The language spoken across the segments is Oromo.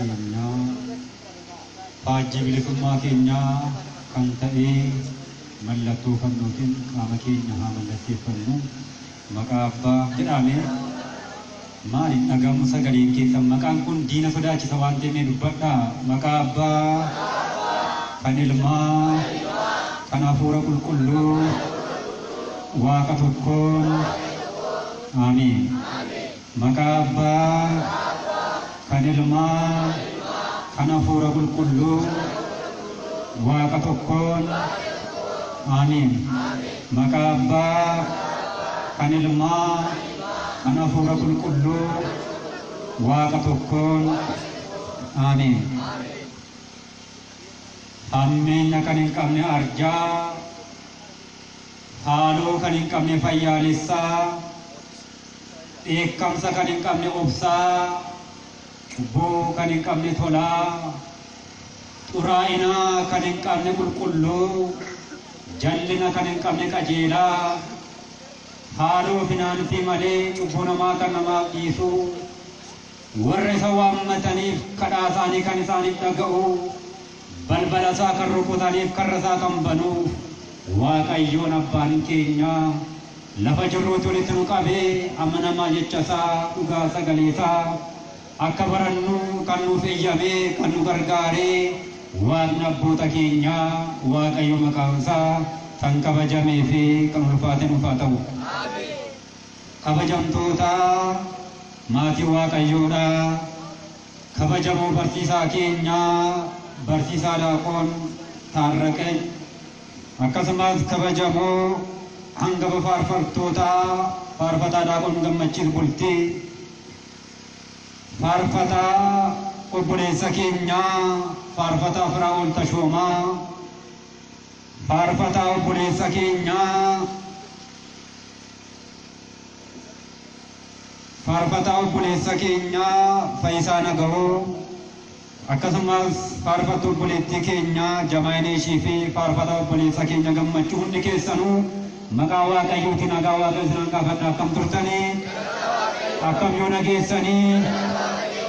keenya faajjii bilisummaa keenya kan ta'e mallattoo fannootiin qaama keenya haa mallatteeffannu. Maqaa Abbaa jedhame maaliin dhagahamu sagaleen keessan maqaan kun diina sodaachisa waan ta'eef dubbadhaa. Maqaa Abbaa kan Ilmaa kan Hafuura Qulqulluu Waaqa tokkoon Amiin. Maqaa Abbaa kan Ilmaa kan Hafuura Qulqulluu Waaqa tokkoon Amiin. Maqaa Abbaa kan Ilmaa kan Hafuura Qulqulluu Waaqa tokkoon Amiin. Hammeenya kan hin qabne arjaa, haaloo kan hin qabne fayyaalessaa, dheekkamsa kan hin qabne obsaa, cubbuu kan hin qabne tolaa, xuraa'inaa kan hin qabne qulqulluu, jallina kan hin qabne qajeelaa, haaloo finaantii malee cubbuu namaa kan namaaf dhiisu, warra isa waammataniif kadhaa isaanii kan isaaniif dhaga'u, balbala isaa kan rukutaniif karra isaa kan banu, Waaqayyoon Abbaan keenya lafa jirruutti walitti nu qabee amanamaa jecha isaa dhugaa sagalee isaa akka barannu kan nuuf eeyyamee kan nu gargaaree Waaqni abboota keenya Waaqayyo maqaan isaa kan kabajamee fi kan ulfaate nuuf haa ta'u. Kabajamtoota maatii Waaqayyoodha. Kabajamoo barsiisaa keenya barsiisaa Daaqoon Taarraqee akkasumas kabajamoo hangafa faarfattootaa faarfataa Daaqoon Gammachiis Bultii, faarfataa obboleessa keenyaa faarfataa Firaa'ol Tashoomaa, faarfataa obboleessa keenyaa Faayisaa Nagahoo, akkasumas faarfattuu obboleettii keenya Jamaayineeshii fi faarfataa obboleessa keenya Gammachuu hundi keessanuu maqaa Waaqayyootiin nagaa Waaqayyo isin gaafadha. Akkam turtanii? Akkam yoo nageessanii?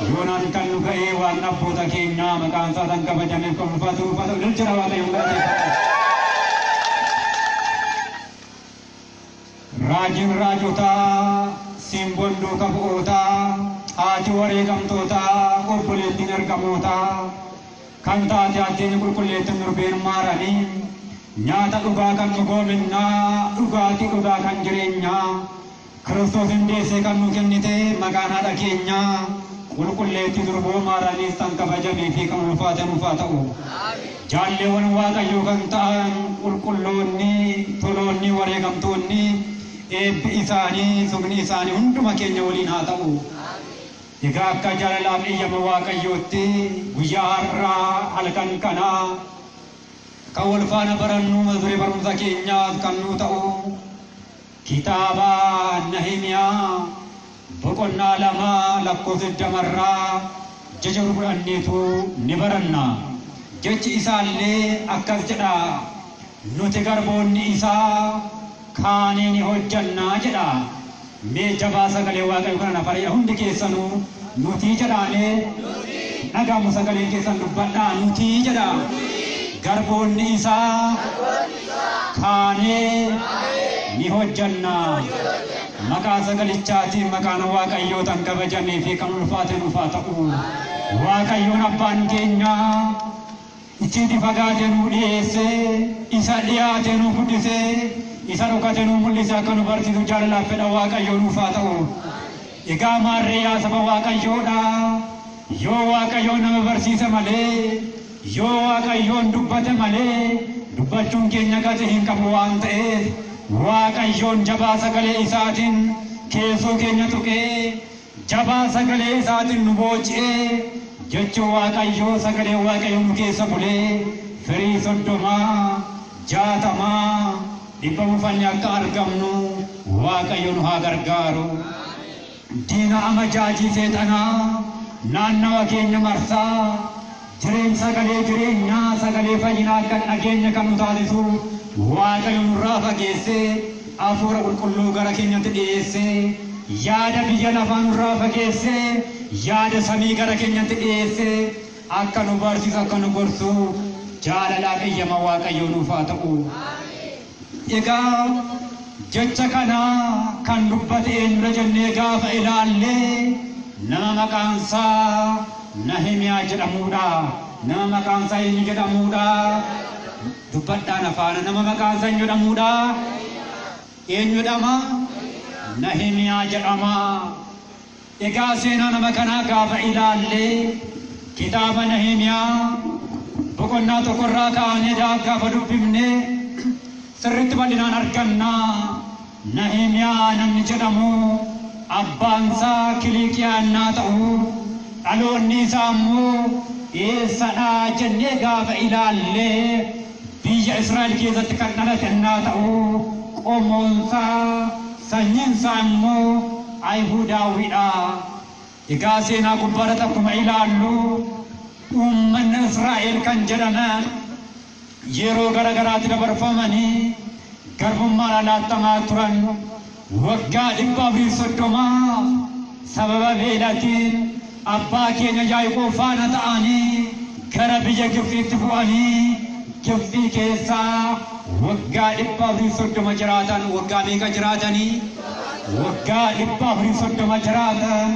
Yoonaan kan nu ga'ee Waaqni abboota keenyaa maqaan isaa kan kabajameef kan ulfaatu ilaalcha Waaqayyoon galateeffadha. Raajiin raajotaa, simboon duuka bu'ootaa, haati wareegamtootaa, obboleettiin ergamootaa, kan taate addeen qulqulleettiin nurbeen maaranii, nyaata dhugaa kan dhugoominnaa, dhugaatii dhugaa kan jireenyaa, Kiristoosin deessee kan nu kennite maqaan haadha keenyaa, qulqulleettii durboo maaraniis kan kabajamee fi kan ulfaate nuuf haa ta'u. Jaalleewwan Waaqayyoo kan ta'an qulqulloonni, toloonni, wareegamtoonni, eebbi isaanii, sugni isaanii hunduma keenya waliin haa ta'u. Egaa akka jaalalaaf eeyyama Waaqayyootti guyyaa har'aa halkan kanaa kan wal faana barannu mata duree barumsa keenyaas kan nu ta'u kitaaba Nahimiyaa boqonnaa 2 lakkoofsa 20 jecha fudhanneetu ni baranna. Jechi isaallee akkas jedha, nuti garboonni isaa kaanii ni hojjannaa jedha. Mee jabaa sagalee Waaqayyo kana nafareedha hundi keessanuu nuti jedhaanee dhagahamu sagalee keessan dubbadhaa. Nuti jedha garboonni isaa kaanii ni hojjannaa. Maqaa sagalichaatiin maqaan Waaqayyoo tan kabajamee fi kan ulfaate nuuf haa ta'u. Waaqayyoon Abbaan keenya itti fagaatee nu dhiyeessee isa dhiyaatee nu guddisee isa dhokatee nu mul'isee akka nu barsiisu jaalalaaf fedha Waaqayyoo nuuf haa ta'u. Egaa maarree yaa saba Waaqayyoodha. Yoo Waaqayyoon nama barsiise malee, yoo Waaqayyoon dubbate malee, dubbachuun keenya gati hin qabu waan ta'eef Waaqayyoon jabaa sagalee isaatiin keessoo keenya tuqee, jabaa sagalee isaatiin nu booci'ee, jechuun Waaqayyoo sagalee Waaqayyoo nu keessa bulee firii 30, 60, 100 akka argamnu Waaqayyo nu haa gargaaru. Diina amajaajii seexanaa naannawa keenya marsaa jireenya sagalee jireenyaa sagalee fayyinaa kan dhageenya kan nu taasisu Waaqayyo nurraa fageessee hafuura qulqulluu gara keenyatti dhiyeessee yaada biyya lafaa nurraa fageessee yaada samii gara keenyatti dhiyeesse akka nu barsiisu akka nu gorsu jaalalaa qayyama Waaqayyoo nuuf haa ta'u. Egaa jecha kana kan dubbate eenyudha jennee gaafa ilaalle nama maqaan isaa Nahimiyaa jedhamudha. Nama maqaan isaa eenyu jedhamudha? Dubbadhaan afaana nama maqaan isaa eenyu jedhamudha? Eenyu jedhama? Nahimiyaa jedhama. Egaa seenaa nama kanaa gaafa ilaalle kitaaba Nahimiyaa boqonnaa tokkorraa kaanee gaafa dubbifne sirriitti bal'inaan arganna. Nahimiyaa namni jedhamu abbaan isaa Kiliqiyaannaa ta'u dhaloonni isaa immoo eessadha jennee gaafa ilaalle biyya Israa'el keessatti kan dhalate innaa ta'u qomoonsaa sanyiinsaa immoo Ayhudaawidha. Egaa seenaa gubbaarratti akkuma ilaallu uummanni Israa'el kan jedhaman yeroo garagaraatti dabarfamanii garbummaan laattamaa turan waggaa 430 sababa beelaatiin abbaa keenya Yaaqoob faana ta'anii gara biyya Gibxiitti bu'anii Gibxii keessaa waggaa 430 jiraatan. Waggaa meeqa jiraatanii? Waggaa 430 jiraatan.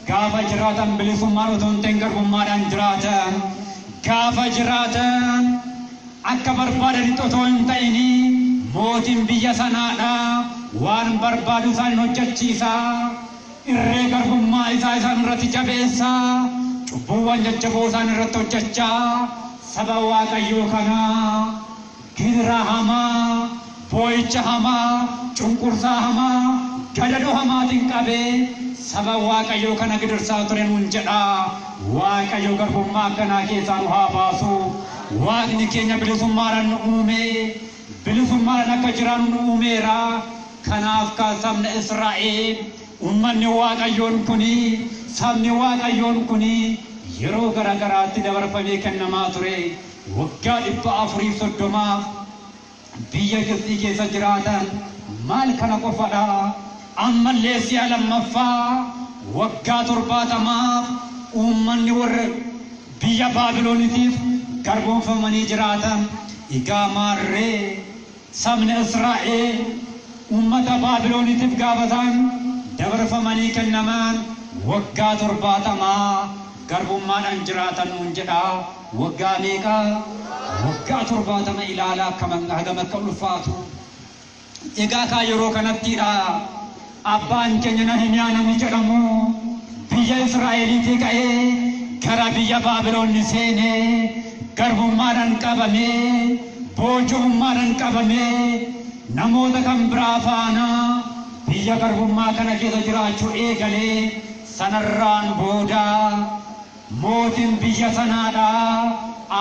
Gaafa jiraatan bilisummaan otoo hin ta'in garbummaadhaan jiraatan. Gaafa jiraatan akka barbaadanitti otoo hin ta'in mootiin biyya sanaadha waan barbaadu isaan hojjechiisa. Irree garbummaa isaan irratti jabeessa. Cubbuuwwan jajjaboo isaan irratti hojjechaa saba Waaqayyoo kana giira hamaa, boo'icha hamaa, cunqursaa hamaa, gadadoo hamaatiin qabee saba Waaqayyoo kana gidirsaa ture nuun jedha. Waaqayyo garbummaa akkanaa keessaa nu haa baasu. Waaqni keenya bilisummaadhaan nu uume, bilisummaadhaan akka jiraannu nu uumeera. Kanaaf kan sabni Israa'el ummanni Waaqayyoon kuni sabni Waaqayyoon kuni yeroo garagaraatti dabarfamee kennamaa ture. Waggaa 430 biyya Gibxii keessa jiraatan maal kana qofadha. Ammallee si'a lammaffaa waggaa 70 uummanni warra biyya Baabilooniitiif garboomfamanii jiraatan. Egaa maarree sabni Israa'el ummata Baabilooniitiif gaafatan dabarfamanii kennaman waggaa 70 garbummaadhaan jiraatan nuun jedha. Waggaa meeqa? Waggaa 70 ilaalaa hagam akka ulfaatu. Egaa kaa yeroo kanattidha abbaan keenya Nahimiyaa namni jedhamu biyya Israa'eliitii ka'ee gara biyya Baabiloonni seenee garbummaadhaan qabamee boojummaadhaan qabamee namoota kan biraa faana biyya garbummaa kana keessa jiraachuu eegalee sanarraan booda mootiin biyya sanaadha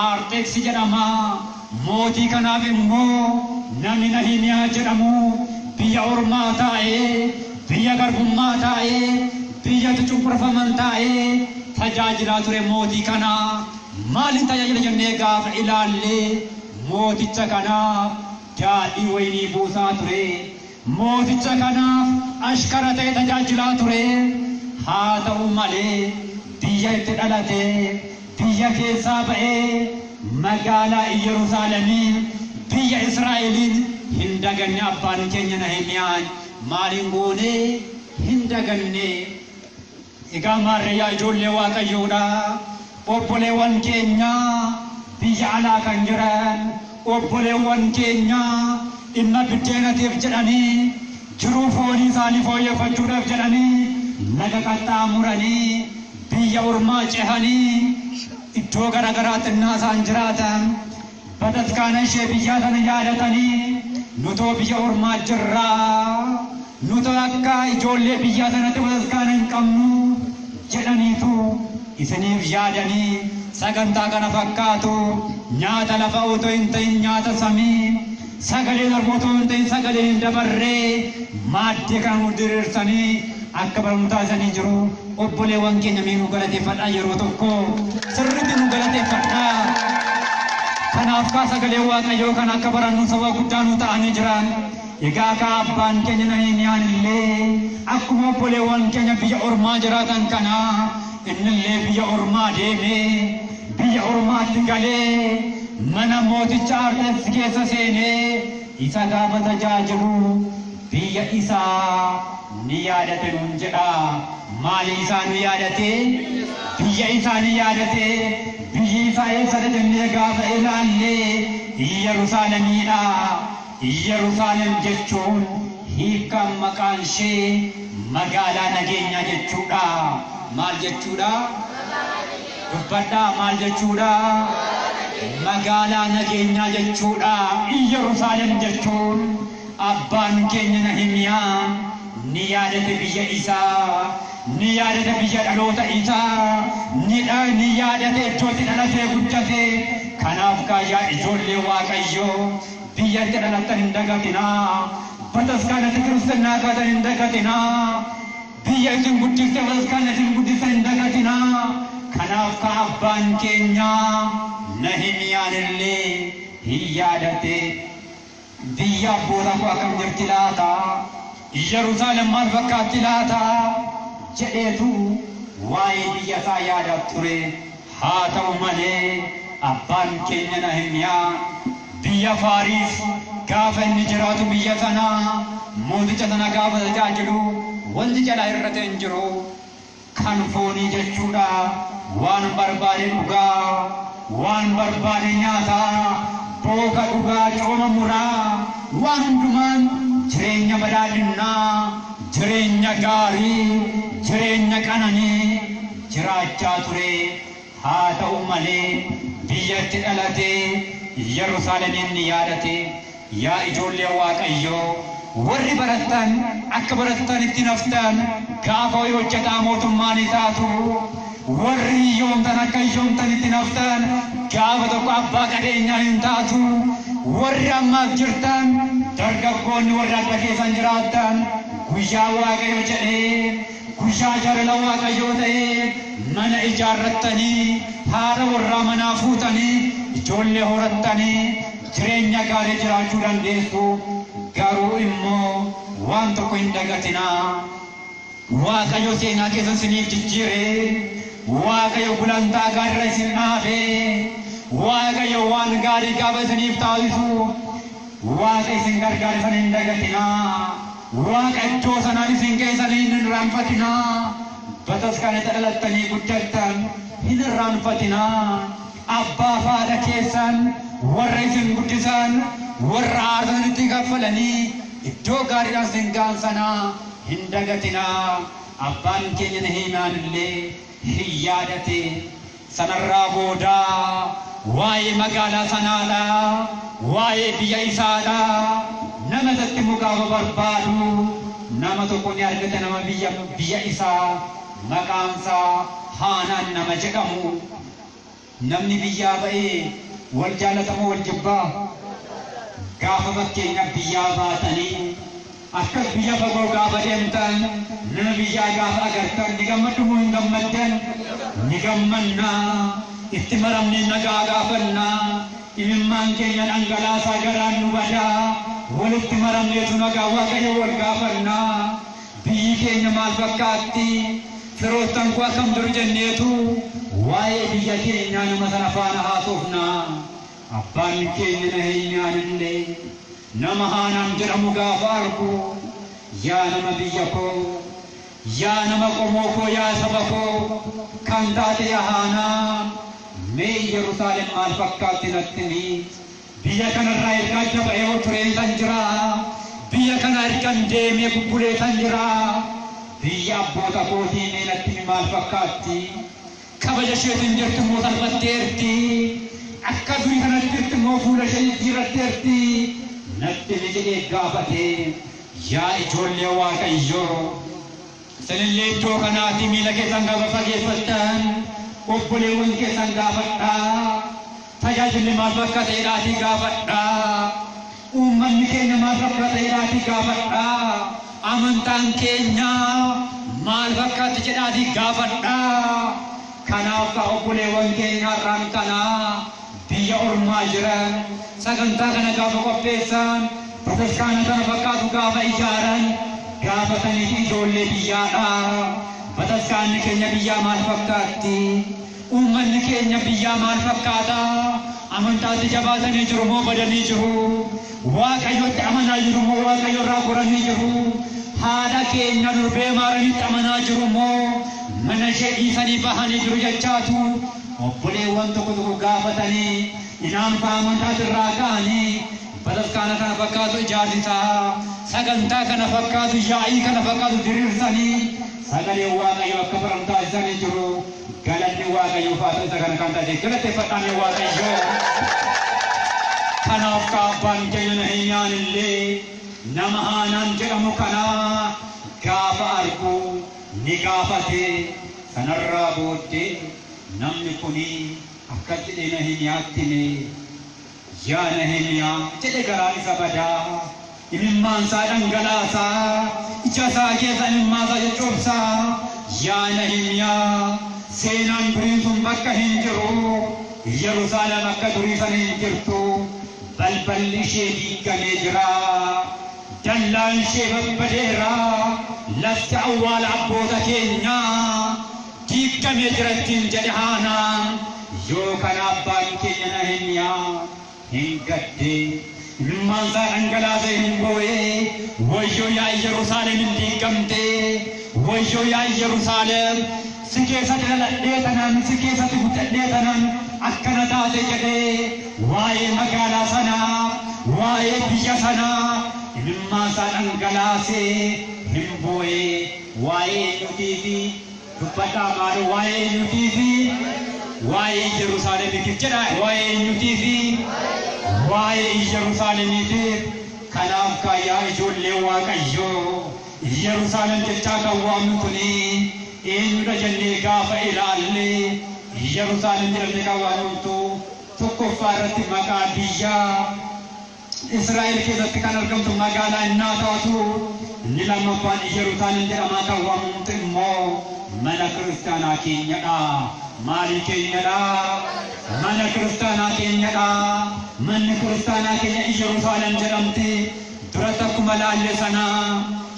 Arxeksis jedhama. Mootii kanaaf immoo namni Nahimiyaa jedhamu biyya ormaa taa'ee biyya garbummaa taa'ee biyya cunqurfaman taa'ee tajaajilaa ture. Mootii kana maaliin tajaajila jennee gaafa ilaalle mooticha kanaaf daadhii waynii buusaa ture. Mooticha kanaaf ashkara ta'e tajaajilaa ture. Haa ta'u malee biyya itti dhalate biyya keessaa ba'ee magaalaa Yerusaalemiin biyya Israa'eliin hin daganne abbaan keenya Nahimiyaan maaliin goone hin daganne. Egaa maarree yaa ijoollee Waaqayyoodha obboleewwan keenya biyya alaa kan jiran obboleewwan keenya dhimma biddeenatiif jedhanii jiruu foonii isaanii fooyyeffachuudhaaf jedhanii laga qaxxaamuranii biyya ormaa cehanii iddoo garagaraatti innaa isaan jiraatan bataskaana ishee biyyaa sana yaadatanii nutoo biyya ormaa jirraa nutoo akka ijoollee biyyaa sanatti bataskaana hin qabnu jedhaniitu isiniif yaadanii sagantaa kana fakkaatu nyaata lafa otoo hin ta'in nyaata samii sagalee darbu otoo hin ta'in sagalee hin dabarree maaddii kan nu diriirsanii akka barumsaa isanii jiru. Obboleewwan keenya mee nu galateeffadhaa yeroo tokko sirriitti nu galateeffadhaa. Kanaaf kaa sagalee Waaqayyoo kan akka barannu saba guddaa nu ta'anii jiran. Egaa kaa abbaan keenya Nahimiyaan illee akkuma obboleewwan keenya biyya ormaa jiraatan kana innillee biyya ormaa deemee biyya ormaatti galee mana mooticha Arxeksis keessa seenee isa gaafa tajaajilu biyya isaa ni yaadate nuun jedha. Maali isaa nu yaadate? Biyya isaa ni yaadate. Biyyi isaa eessa jennee gaafa ilaalle Yerusaalemiidha. Yerusaalem jechuun hiikaan maqaan ishee magaalaa nageenyaa jechuudha. Maal jechuudha? Dubbadhaa maal jechuudha? Magaalaa nageenyaa jechuudha. Yerusaalem jechuun abbaan keenya Nahimiyaa ni yaadate biyya isaa, ni yaadate biyya dhaloota isaa, ni yaadate iddootti dhalatee guddate. Kanaaf yaa ijoollee Waaqayyoo biyyatti dhalatan hin dagatinaa, bataskaanatti kiristinnaa kaatan hin dagatinaa, biyya isin guddifte bataskaanatti hin guddifte hin dagatinaa. Kanaaf abbaan keenya Nahimiyaan illee hin yaadate. Biyya abboota koo akkam jirti laata? Yerusaalem maal fakkaatti laata? jedheetu waa'ee biyya isaa yaadaa ture. Haa ta'u malee abbaan keenya Nahimiyaa biyya Faariis gaafa inni jiraatu biyya sanaa mooticha sana gaafa tajaajilu wanti jalaa irratti hin jiru. Kan foonii jechuudha. Waan barbaade dhugaa, waan barbaade nyaataa, booka dhugaa, cooma muraa, waan hundumaan jireenya badhaadhinnaa, jireenya gaarii, jireenya qananii jiraachaa ture. Haa ta'u malee biyyatti dhalatee Yerusaalemiin ni yaadate. Yaa ijoollee Waaqayyoo warri barattan akka barattan itti naftan gaafa hojjetaa mootummaa ni taatu. Warri yoomtan akka yoomtan itti naftan gaafa tokko abbaa qabeenyaa hin taatu. Warri ammaaf jirtan dargaggoonni warri adda keessan jiraattan guyyaa Waaqayyo jedhee guyyaa jaalala Waaqayyoo ta'ee mana ijaarrattanii haadha warraa manaa fuutanii ijoollee horattanii jireenya gaarii jiraachuu dandeessu. Garuu immoo waan tokko hin dagatinaa. Waaqayyo seenaa keessa isiniif jijjiiree, Waaqayyo gulantaa gaarii isin dhaabee, Waaqayyo waan gaarii gaafa isiniif taasisu, Waaqa isin gargaare sana hin dagatinaa. Waaqa iddoo sanaan isin geessan hin irraanfatinaa. Bataskaanatti dhalattanii guddattan hin irraanfatinaa. Abbaa fi haadha keessan warra isin guddisan warra aarsan itti kaffalanii iddoo gaariidhaan isin ga'an sanaa hin dagatinaa. Abbaan keenya Nahimiyaan illee hin yaadate. Sanarraa boodaa waa'ee magaalaa sanaadhaa, waa'ee biyya isaadhaa nama isatti mukaaba barbaadu nama tokko ni argate. Nama biyya isaa maqaansaa Haanaan nama jedhamu. Namni biyyaa ba'ee wal jaalatamoo wal jibbaa? Gaafa fakkeenya biyyaa baatanii akkas biyya fagoo gaafa deemtan nama biyyaa gaafa agartan ni gammaddu moo hin gammaddan? Ni gammannaa. Itti maramnee nagaa gaafannaa. Imimmaan keenya dhangalaasaa garaan nu badaa. Walitti maramneetu nagaa Waaqayyo wal gaafannaa. Biyyi keenya maal fakkaatti? Firoottan koo akkam jiru jenneetu waa'ee biyya keenyaa nama sana faana haasofnaa. Abbaan keenya Nahimiyaan illee nama Haanaan jedhamu gaafa argu, yaa nama biyya koo, yaa nama qomoo koo, yaa saba koo kan taate yaa Haanaan, mee Yerusaalem maal fakkaatti natti himi. Biyya kanarraa ergaa adda ba'ee tureetan jira. Biyya kana ergan deemee bubbuleetan jira. Biyya abboota kootii mee natti himi maal fakkaatti? Kabaja isheetiin jirtu immoo salphatteerti. Akka durii kanatti jirtu immoo fuula ishee jijjiirratteerti. Natti himi jedhee gaafate. Yaa ijoollee Waaqayyoo, isinillee iddoo kanaatti miila keessan gaafa fageeffattan obboleewwan keessan gaafadhaa. Tajaajilli maal bakka ta'eedhaatii gaafadhaa. Uummanni keenya maal bakka ta'eedhaatii gaafadhaa. Amantaan keenya maal bakkaatti jedhaatii gaafadhaa. Kanaaf obboleewwan keenya irraan kanaa biyya ormaa jiran sagantaa kana gaafa qopheessan bataskaana kana fakkaatu gaafa ijaaran gaafatanii ijoollee biyyaadhaa Bataskaanni keenya biyyaa maal fakkaatti? Uummanni keenya biyyaa maal fakkaata? Amantaatti jabaatanii jiru moo badanii jiru? Waaqayyotti amanaa jiru moo Waaqayyo irraa goranii jiru? Haadha keenya durbee maaramitti amanaa jiru moo mana ishee dhiisanii bahanii jiru jechaatu obboleewwan tokko gaafatanii inaanfaa amantaatti irraa ka'anii bataskaana kana fakkaatu ijaarsisaa sagantaa kana fakkaatu yaa'ii kana fakkaatu diriirsanii sagalee Waaqayyo akka baran taasisanii jiru. Galanni Waaqayyo faatu isa kana kan taasise galateeffadhaan Waaqayyo. Kanaaf kaabbaan keenya Nahimiyaan illee nama Haanaan jedhamu kana gaafa argu ni gaafate sanarraa booddee namni kuni akka jedhee Nahimiyaatti yaa Nahimiyaa jedhe garaa isa badaa imimmaan isaa dhangalaasaa ija isaa keessa imimmaa isaa coccobsaa yaa Nahimiyaa seenaan durii sun bakka hin jiru Yerusaalem akka durii sana hin jirtu balballi ishee diigamee jira dallaan ishee babbadeera lafti awwaala abboota keenyaa diigamee jira ittiin jedhe Haanaan yoo kana abbaan keenya Nahimiyaa hin gadde imimmaan isaa dhangalaasee hin boo'ee wayyoo yaa Yerusaalem hin diigamte wayyoo yaa Yerusaalem Sikesa daladheetanan sikesatti gudhadheetanan akkana taate jedhee waa'ee magaalaa sanaa waa'ee biyya sanaa imimmaa isaa dhangalaasee hin boo'ee waa'ee eenyutii fi dubbadhaa maaloo waa'ee eenyutii fi waa'ee Yerusaalemiitiif jedha waa'ee eenyutii fi waa'ee Yerusaalemiitiif kanaaf kaayaa ijoollee Waaqayyoo Yerusaalem jechaa kan waamnu kunii eenyudha jennee gaafa ilaalle Yerusaalem jedhamee kan waamamtu tokkoffaa irratti maqaa biyyaa Israa'el keessatti kan argamtu magaalaa innaa taatu inni lammaffaan Yerusaalem jedhamaa kan waamamtu immoo mana kiristaanaa keenyadha. Maalii keenyadha? Mana kiristaanaa keenyadha. Manni kiristaanaa keenya Yerusaalem jedhamti. Duratti akkuma laalle sanaa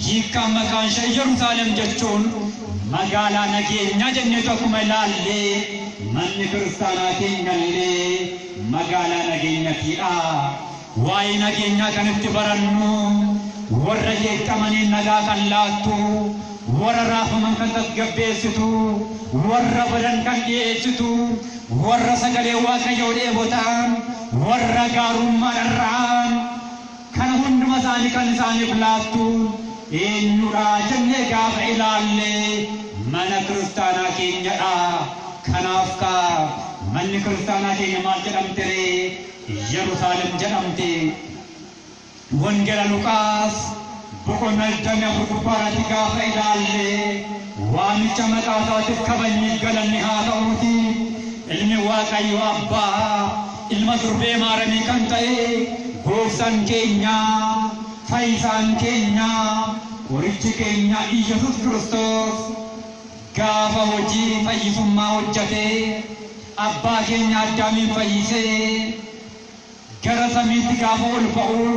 hiikkaan maqaan ishee Yerusaalem jechuun magaalaa nageenyaa jennee akkuma ilaalle manni kiristaanaa keenyallee magaalaa nageenyaatiidha. Waa'ee nageenyaa kan itti barannu warra jeeqamanii nagaa kan laattu warra raafaman kan tasgabbeessitu warra badan kan dhiyeessitu warra sagalee Waaqayyoo dheebotaan warra gaarummaadhaan kana hunduma isaanii kan isaaniif laattu eenyudha jennee gaafa ilaalle mana kiristaanaa keenyadha. Kanaaf manni kiristaanaa keenya maal jedhamte ree? Yerusaalem jedhamte. Wangeela Luqaas boqonnaa 24 gaafa ilaalle waamicha maqaa isaatiif kabajni galanni haa ta'uuti. Ilmi Waaqayyo Abbaa ilma durbee maaramii kan ta'e gooftaan keenya fayyisaan keenya qorichi keenya Yesuus Kiristoos gaafa hojii fayyisummaa hojjate abbaa keenya Addaamiin fayyisee gara samiitti gaafa ol ba'u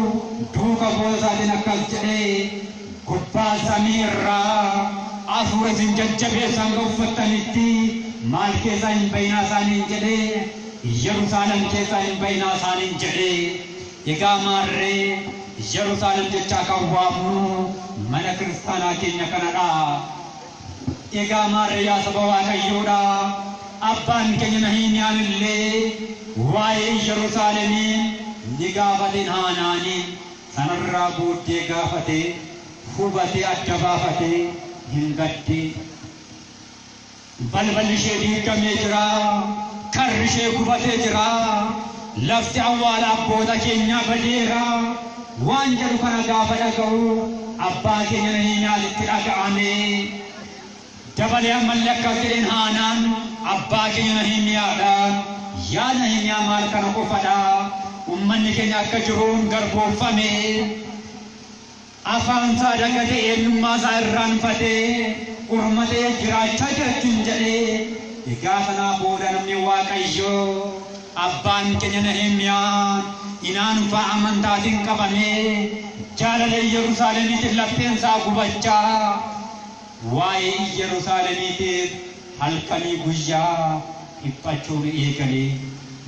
duuka booda isaatiin akkas jedhee gubbaa samii irraa hafuura isin jajjabeessan uffattanitti maal keessaa hin bayinaa isaaniin jedhee Yerusaalem keessaa hin bayinaa isaaniin jedhee egaa maarree Yerusaalem jechaa kan waamnu mana kiristaanaa keenya kanadha. Egaa maarree yaa saba Waaqayyoodha. Abbaan keenya Nahimiyaan illee waa'ee Yerusaalemiin ni gaafateen Haanaaniin sanarraa booddee gaafatee hubatee adda baafatee hin gadde. Balballi ishee diigamee jira, karri ishee gubatee jira, lafti awwaala abboota keenyaa badeera. Waan jedhu kana gaafa dhaga'u abbaa keenya Nahimiyaatti dhaga'amee dabalee ammallee akkas jedheen Haanaan abbaa keenya Nahimiyaadhaan yaa Nahimiyaa maal kana qofadha? Uummanni keenya akka jiruun garboomfame afaan isaa dagatee eenyummaa isaa irraanfatee urmatee jiraachaa jiraachuun jedhee egaa sanaa booda namni Waaqayyoo abbaan keenya Nahimiyaan inaanfaa amantaatiin qabamee jaalala Yerusaalemiitiin lafteen isaa gubachaa waa'ee Yerusaalemiitiif halkanii guyyaa dhiphachuun eegalee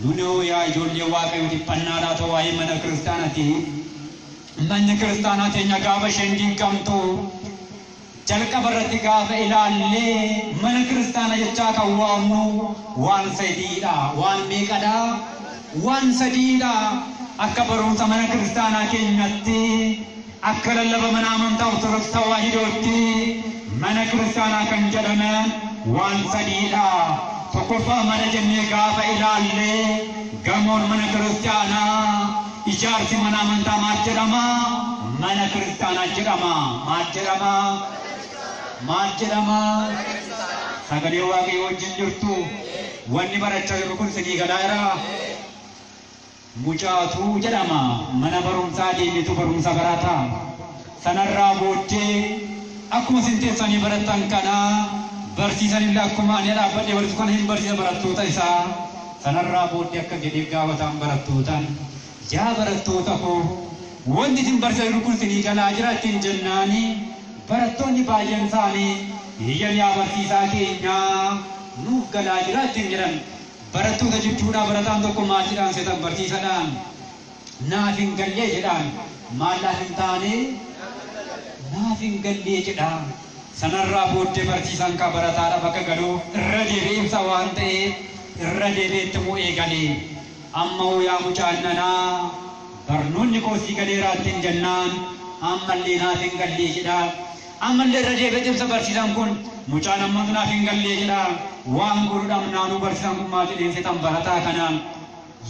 nunoo yaa ijoollee waaqayyoo dhiphannaadhaa ta'u waa'ee mana kiristaanaati. Manni kiristaanaa teenya gaafa isheen diigamtu jalqaba irratti gaafa ilaallee mana kiristaana jechaa kan waamnu waan sadiidha. Waan meeqadha? Waan sadiidha. Akka barumsa mana kiristaanaa keenyatti akka lallaba mana amantaa Ortodoksii Tawaahidootti mana kiristaanaa kan jedhaman waan sadiidha. Tokkoffaa mana jennee gaafa ilaallee gamoon mana kiristaanaa ijaarsi mana amantaa maal jedhama? Mana kiristaanaa jedhama. Maal jedhama? Maal jedhama? Sagalee waaqayyoo wajjin jirtu wanni barachaa jirru kun sinii galaayira. Mucaatu jedhama. Mana barumsaa deemetu barumsa barata. Sanarraa booddee akkuma isin teessanii barattan kana barsiisanillee akkuma ani dhaabbadhee barsiisu kana hin barsiisa barattoota isaa. Sanarraa booddee akka jedhee gaafataan barattootaan yaa barattoota koo wanti isin barsiisaa jiru kun sinii galaa jira ittiin jennaani barattoonni baay'een isaanii iyyan yaa barsiisaa keenyaa nuuf galaa jira ittiin jedhan. Barattoota jechuudha barataan tokko maal jedhaan seetan barsiisadhaan naaf hin gallee jedhaan maallaaf hin taane naaf hin gallee jedhaan. Sanarraa booddee barsiisaan ka barataadha bakka galuu irra deebi'ee ibsa waan ta'eef irra deebi'ee itti immoo eegalee amma yaa mucaan nanaa barnoonni koosii galeeraa ittiin jennaan ammallee naaf hin gallee jedhaan. Ammallee irra deebi'ee ibsa barsiisaan kun mucaan ammas naaf hin gallee jedhaan. Waan godhuudhaaf naannoo barsiisaan kun maal jedheen seetan barataa kanaan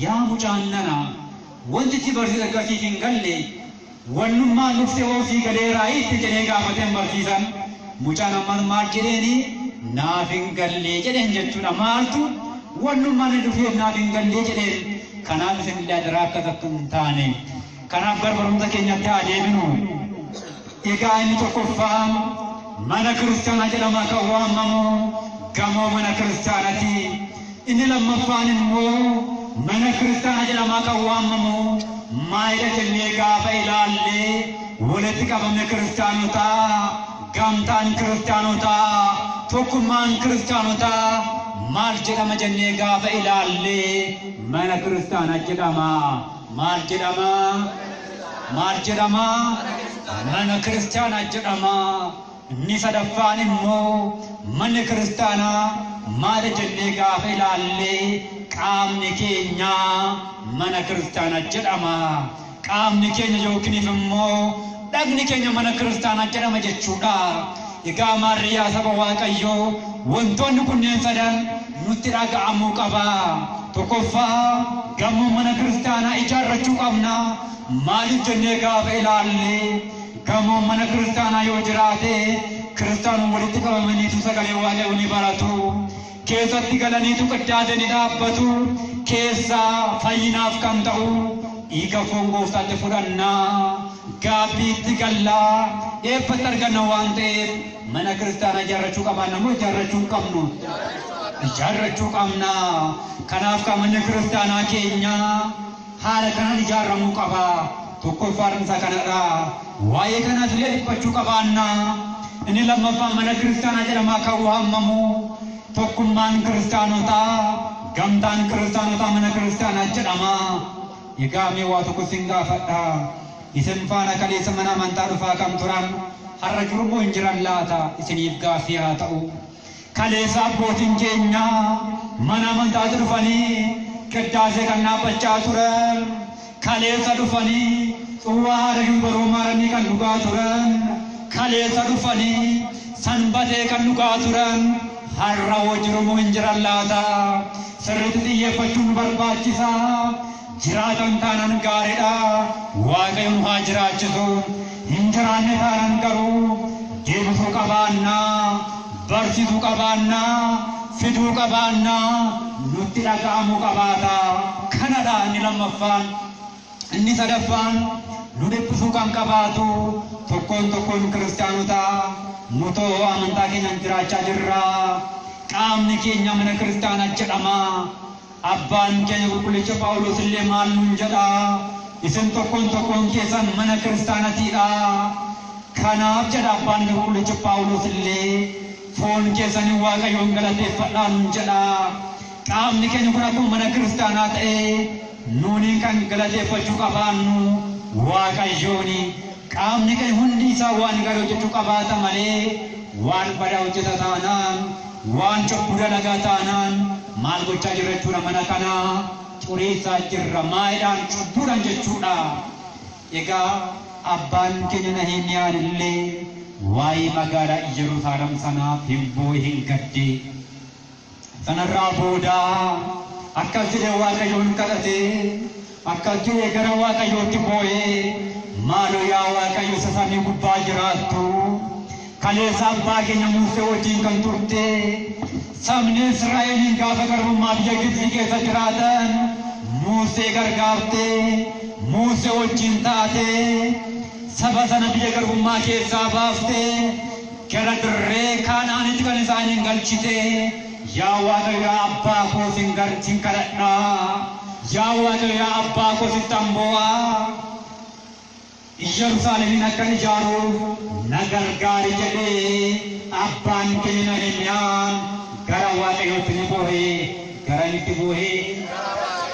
yaa mucaan nanaa wanti itti barsiisa akkasiif hin galle wannummaan dhuftee hoosii galeeraa itti jedhee gaafateen barsiisan mucaan ammas maal jedheeni naaf hin gallee jedheen jechuudha. Maaltu wannummaan dhufee naaf hin gallee jedheen. Kanaaf isinillee adaraa akka takka hin taane. Kanaaf barumsa keenyatti haa deebinu. Egaa inni tokkoffaan mana kiristaanaa jedhama kan waamamu gamoo mana kiristaanaati. Inni lammaffaan immoo mana kiristaanaa jedhama kan waamamu maayila jennee gaafa ilaallee walitti qabamne kiristaanotaa gamtaan kiristaanotaa tokkummaan kiristaanotaa maal jedhama jennee gaafa ilaallee mana kiristaanaa jedhama. Maal jedhama? Maal jedhama? Mana kiristaanaa jedhama. Inni sadaffaan immoo manni kiristaanaa maal jennee gaafa ilaallee qaamni keenya mana kiristaanaa jedhama. Qaamni keenya yookiin immoo dhagni keenya mana kiristaanaa jedhama jechuudha. Egaa maarriyaa saba waaqayyoo wantoonni kunneen sadan nutti dhaga'amuu qaba. Tokkoffaa gamoo mana kiristaanaa ijaarrachuu qabna. Maaliif jennee gaafa ilaallee gamoo mana kiristaanaa yoo jiraate kiristaanonni walitti qabamaniitu sagalee waaqayyoo ni baratu. Keessatti galaniitu qiddaate ni dhaabbatu. Keessaa fayyinaaf kan ta'u dhiiga foon gooftaatti fudhannaa gaabbiitti gallaa eebbatti arganna waan ta'eef mana kiristaanaa ijaarrachuu qabaanna moo ijaarrachuu hin qabnu? Ijaarrachuu qabna. Kanaaf kan manni kiristaanaa keenya haala kanaan ijaarramuu qaba. Tokkoffaan isa kanadha. Waa'ee kanaas illee dhiphachuu qabaanna. Inni lammaffaan mana kiristaanaa jedhama kan waamamu tokkummaan kiristaanotaa gamtaan kiristaanotaa mana kiristaanaa jedhama. Egaa mee waa tokko sin gaafadha. Isin faana kaleessa mana amantaa dhufaa kam turan har'a jiru moo hin jiran laata? Isiniif gaaffii haa ta'u. Kaleessa abbootiin keenya mana amantaa dhufanii qiddaasee kan dhaabbachaa turan. Kaleessa dhufanii xuwwaa haadha baroo maaranii kan dhugaa turan. Kaleessa dhufanii sanbatee kan dhugaa turan. Har'a hoo jiru moo hin jiran laata? Sirriitti xiyyeeffachuun barbaachisaa. Jiraatan taanaan gaariidha. Waaqayyoon haa jiraachisu. Hin jiraanne taanaan garuu deebisuu qabaannaa, barsiisuu qabaannaa, fiduu qabaannaa, nutti dhaga'amuu qabaata. Kanadha inni lammaffaan. Inni sadaffaan nu dhiphisuu kan qabaatu tokkoon kiristaanotaa nutoo amantaa keenyaan jiraachaa jirra. Qaamni keenya mana kiristaanaa jedhama. Abbaan keenya qulqullicha Phaawulos illee maal nuun jedha? Isin tokkoon keessan mana kiristaanaatiidha. kanaaf jedha abbaan qulqullichi Phaawulos illee foon keessanii Waaqayyoon galateeffadhaan jedha. Qaamni keenya kun akkuma mana kiristaanaa ta'ee nuuni kan galateeffachuu qabaannu Waaqayyooni. Qaamni keenya hundi isaa waan gaarii hojjechuu qabaata malee waan badaa hojjeta taanaan waan cubbuu dalagaa taanaan maal gochaa jirra jechuudha mana kanaa xureessaa jirra maayidhaan cubbuudhaan jechuudha. Egaa abbaan keenya Nahimiyaan illee waa'ee magaalaa Yerusaalem sanaaf hin boo'e hin gadde. Sanarraa booda akkas jedhee Waaqayyoon kadhate akkas jedhee gara Waaqayyootti boo'ee maaloo yaa Waaqayyo samii gubbaa jiraattu kaleessa abbaa keenya Musee wajjin kan turte sabni Israa'eliin gaafa garbummaa biyya Gibxi keessa jiraatan Musee gargaarte Musee wajjin taate saba sana biyya garbummaa keessaa baafte gara dirree Kanaanitti kan isaaniin galchite. Yaa Waaqayyo yaa abbaa koo sin kadhadha yaa Waaqayyo yaa abbaa koo sittan boo'a. Yerusaalemin akkan ijaaruuf na gargaari jedhee abbaan keenya Nahimiyaan gara Waaqayyootti ni boo'e. Gara itti boo'e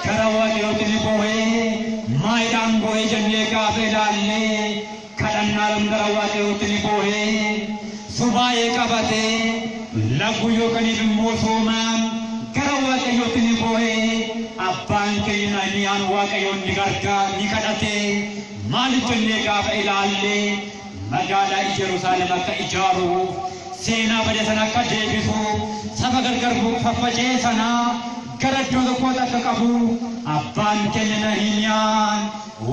gara Waaqayyootti ni boo'e. Maayidhaan boo'e jennee gaafa ilaallee kadhannaadhaan gara Waaqayyootti ni boo'e. Subaayee qabatee lagu yookaan immoo soomaan gara Waaqayyootti ni boo'e. Abbaan keenya Nahimiyaan Waaqayyoon ni gargaara ni kadhate. Maaliif jennee gaafa ilaallee magaalaa Yerusaalem akka ijaaruuf seenaa bade sana akka deebisuuf saba gargar faffacee sana gara iddoo tokkootti akka qabu abbaan keenya Nahimiyaan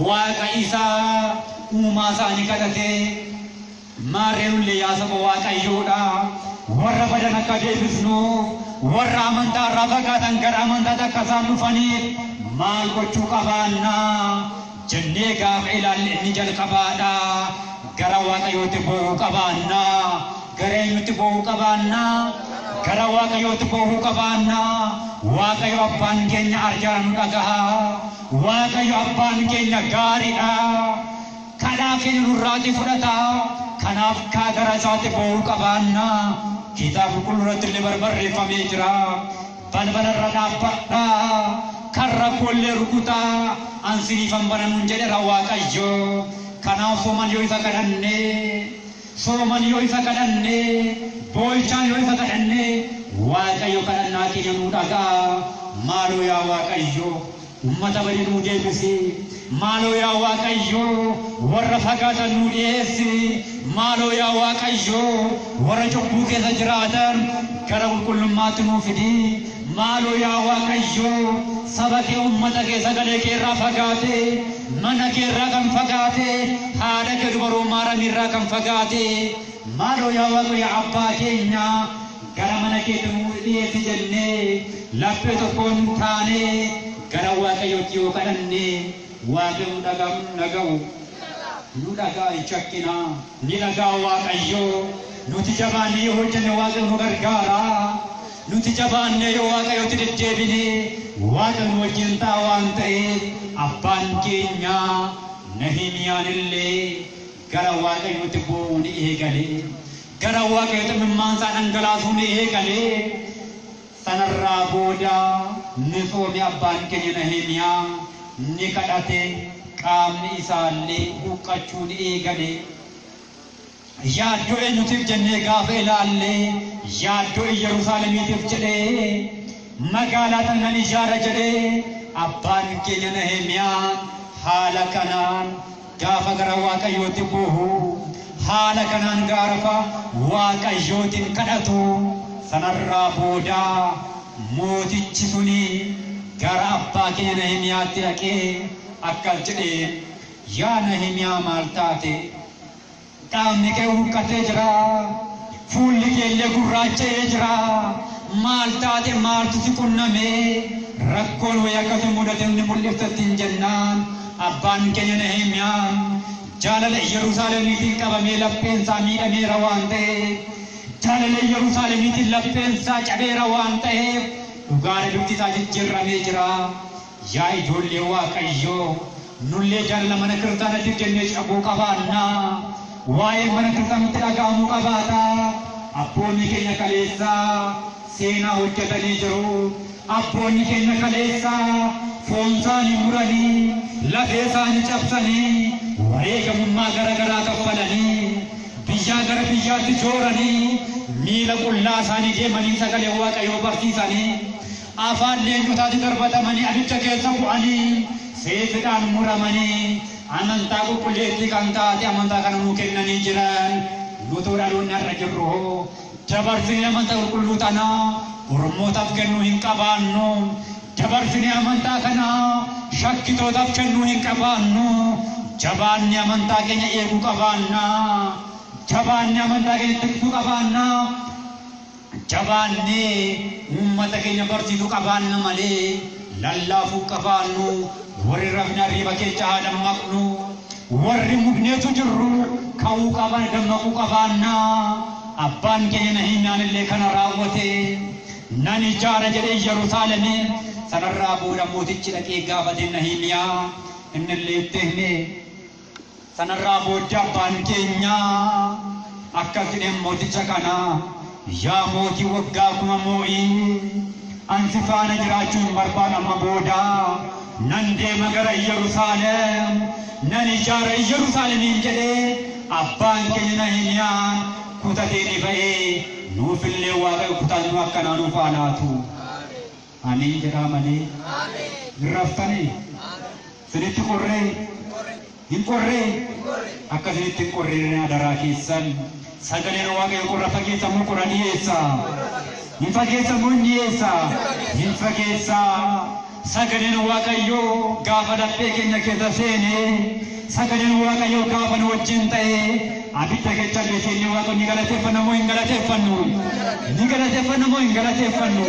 Waaqa isaa uumaa isaanii kadhate. Maarreen illee yaa saba Waaqayyoodha warra badan akka deebisnuuf warra amantaa irraa fagaatan gara amantaatti akka isaan dhufaniif maal gochuu qabaannaa jennee gaafa ilaalle inni jalqabaadha. Gara Waaqayyootti boo'uu qabaannaa. Gara eenyutti boo'uu qabaannaa? Gara Waaqayyootti boo'uu qabaannaa. Waaqayyo abbaan keenya arjaan nu dhagaha. Waaqayyo abbaan keenya gaariidha. Kadhaa keenya nurraati fudhata. Kanaaf gara isaatti boo'uu qabaannaa. Kitaaba qulqulluutti illee barreeffamee jira. Balbalarra dhaabbadhaa. Karra koollee rukutaa ansiniifan bananuun jedheera Waaqayyo. Kanaaf sooman yoo isa kadhanne boo'ichaan yoo isa kadhanne Waaqayyo kadhannaa keenya nuu dhaga'a. Maaloo yaa Waaqayyo ummata badii nuu deebisi. Maaloo yaa Waaqayyo warra fagaatan nuu dhiyeessi. Maaloo yaa Waaqayyo warra cubbuu keessa jiraatan gara qulqullummaatti nuu fidi. Maaloo yaa Waaqayyo saba kee ummata kee sagalee kee irraa fagaate mana kee irraa kan fagaate haadha kee dubaroo maaramii irraa kan fagaate maaloo yaa Waaqayyo abbaa keenya gara mana keetti nuu dhiyeessi jennee laphee tokkoon taane gara Waaqayyootti yoo kadhanne Waaqayyo dhaga'u nu dhagaa hin shakkina ni dhagaa Waaqayyo. Nuti jabaannee yoo hojjenne Waaqayyo nu gargaara. Nuti jabaannee yoo Waaqayyootti deddeebine Waaqayyo nu wajjin ta'a waan ta'eef abbaan keenya Nahimiyaan illee gara Waaqayyootti boo'uu ni eegale. Gara Waaqayyootti mimmaansaa dhangalaasuu ni eegale. Sanarraa booda ni soome abbaan keenya Nahimiyaa ni kadhate. Qaamni isaallee huqqachuu ni eegale. Yaaddoo eenyutiif jennee gaafa ilaalle yaaddoo Yerusaalemiitiif jedhee magaalaa tanaan ijaara jedhee abbaan keenya Nahimiyaan haala kanaan gaafa gara Waaqayyootti boo'u haala kanaan gaafa Waaqayyootiin kadhatu sanarraa booda mootichi suni gara abbaa keenya Nahimiyaatti dhaqee akkas jedhee yaa Nahimiyaa maal taate? Qaamni kee huqqatee jira. Fuulli kee illee gurraacha'ee jira. Maal taate maaltu si qunname? Rakkoon wayii akkasuma mudate inni mul'iftattiin jennaan abbaan keenya Nahimiyaan jaalala Yerusaalemiitiin qabamee lapheensaa miidhameera waan ta'eef jaalala Yerusaalemiitiin lapheensaa cabeera waan ta'eef dhugaadha dubbi isaa jijjiirramee jira. Yaa ijoollee Waaqayyoo nullee jaalala mana kiristaanaatiif jennee cabuu qabaannaa. waa'ee mana kiristaanitti dhaga'amuu qabaata. Abboonni keenya kaleessaa seenaa hojjetanii jiru. Abboonni keenya kaleessaa foon isaanii muranii lafee isaanii cabsanii wareegamummaa garaagaraa kaffalanii biyyaa gara biyyaatti jooranii miila qullaa isaanii deemanii sagalee Waaqayyoo barsiisanii afaan leencotaatti darbatamanii abidda keessa bu'anii seefidhaan muramanii amantaa qulqulleettii kan taate amantaa kana nuu kennanii jiran nutu dhaloonni irra jirru dabarsinee amantaa qulqulluu tanaa ormootaaf kennuu hin qabaannu. Dabarsinee amantaa kana shakkitootaaf kennuu hin qabaannu. Jabaanni amantaa keenya eeguu qabaanna. Jabaanni amantaa keenya tiksuu qabaanna. Jabaanni uummata keenya barsiisuu qabaanna malee lallaafuu qabaannu. Warri rafna riba keessa haa dammaqnu. Warri mudneetu jirru ka'uu qaban dammaquu qabaanna. Abbaan keenya Nahimiyaan illee kana raawwate. Nan ijaara jedhee Yerusaalemii sanarraa booda mootichi dhaqee gaafate Nahimiyaa inni illee itti hime. Sanarraa booda abbaan keenya akkas jedhee mooticha kana yaa mootii waggaa kuma moo'ii ansi faana jiraachuu hin barbaadu amma booda nan deema gara Yerusaalem nan ijaara Yerusaalemiin jedhee abbaan keenya Nahimiyaan kutatee ni ba'ee nuuf illee Waaqayyo kutaan nu akkanaa nuuf haa laatu. Amiin jedhaa malee raftanii sinitti qorree hin qorree akka sinitti hin qorree adaraa keessan sagaleen Waaqayyo qorra fageessa moo qorra dhiyeessa hin fageessa moo hin dhiyeessa hin fageessa. Sagaleen Waaqayyo gaafa laphee keenya keessa seene sagaleen Waaqayyo gaafa nu wajjin ta'e abidda keessa beeknee Waaqayyo ni galateeffanna moo hin galateeffannu ni galateeffanna moo hin galateeffannu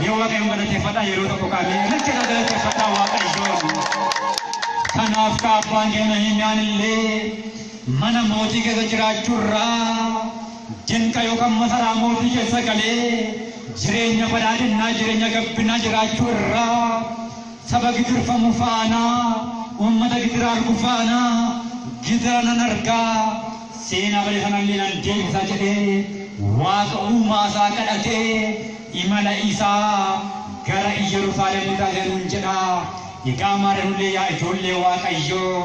ni Waaqayyo galateeffadhaa yeroo tokko kaamee jecha galateeffadhaa Waaqayyo. Kanaaf abbaan keenya Nahimiyaan illee mana mootii keessa jiraachuurraa dinqa yookaan masaraa mootii keessa galee jireenya badhaadhinaa jireenya gabbinaa jiraachuurraa saba gidirfamu faanaa uummata gidiraa argu faanaa gidira nan argaa seenaa bale sanallee nan deebisaa jedhee Waaqa uumaa isaa kadhatee imala isaa gara Yerusaalem taasisan jedha. Egaa maarree yaa ijoollee Waaqayyoo